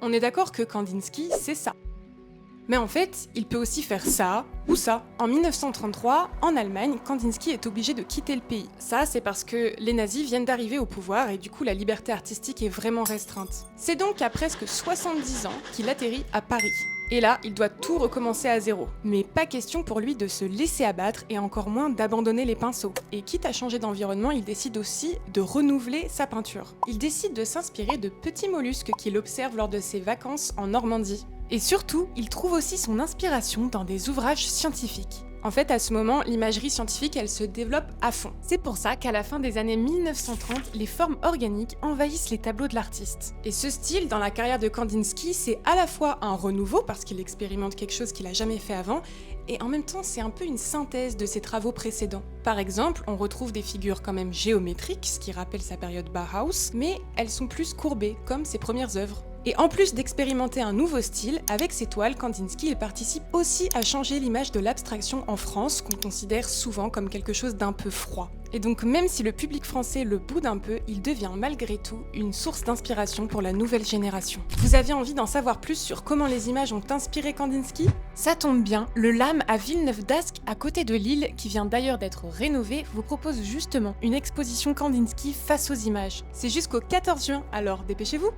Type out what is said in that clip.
On est d'accord que Kandinsky, c'est ça. Mais en fait, il peut aussi faire ça ou ça. En 1933, en Allemagne, Kandinsky est obligé de quitter le pays. Ça, c'est parce que les nazis viennent d'arriver au pouvoir et du coup la liberté artistique est vraiment restreinte. C'est donc à presque 70 ans qu'il atterrit à Paris. Et là, il doit tout recommencer à zéro. Mais pas question pour lui de se laisser abattre et encore moins d'abandonner les pinceaux. Et quitte à changer d'environnement, il décide aussi de renouveler sa peinture. Il décide de s'inspirer de petits mollusques qu'il observe lors de ses vacances en Normandie. Et surtout, il trouve aussi son inspiration dans des ouvrages scientifiques. En fait, à ce moment, l'imagerie scientifique, elle se développe à fond. C'est pour ça qu'à la fin des années 1930, les formes organiques envahissent les tableaux de l'artiste. Et ce style, dans la carrière de Kandinsky, c'est à la fois un renouveau, parce qu'il expérimente quelque chose qu'il n'a jamais fait avant, et en même temps, c'est un peu une synthèse de ses travaux précédents. Par exemple, on retrouve des figures quand même géométriques, ce qui rappelle sa période Bauhaus, mais elles sont plus courbées, comme ses premières œuvres. Et en plus d'expérimenter un nouveau style, avec ses toiles, Kandinsky il participe aussi à changer l'image de l'abstraction en France, qu'on considère souvent comme quelque chose d'un peu froid. Et donc même si le public français le boude un peu, il devient malgré tout une source d'inspiration pour la nouvelle génération. Vous avez envie d'en savoir plus sur comment les images ont inspiré Kandinsky ? Ça tombe bien, le LAM à Villeneuve-d'Ascq, à côté de Lille, qui vient d'ailleurs d'être rénové, vous propose justement une exposition Kandinsky face aux images. C'est jusqu'au 14 juin, alors dépêchez-vous !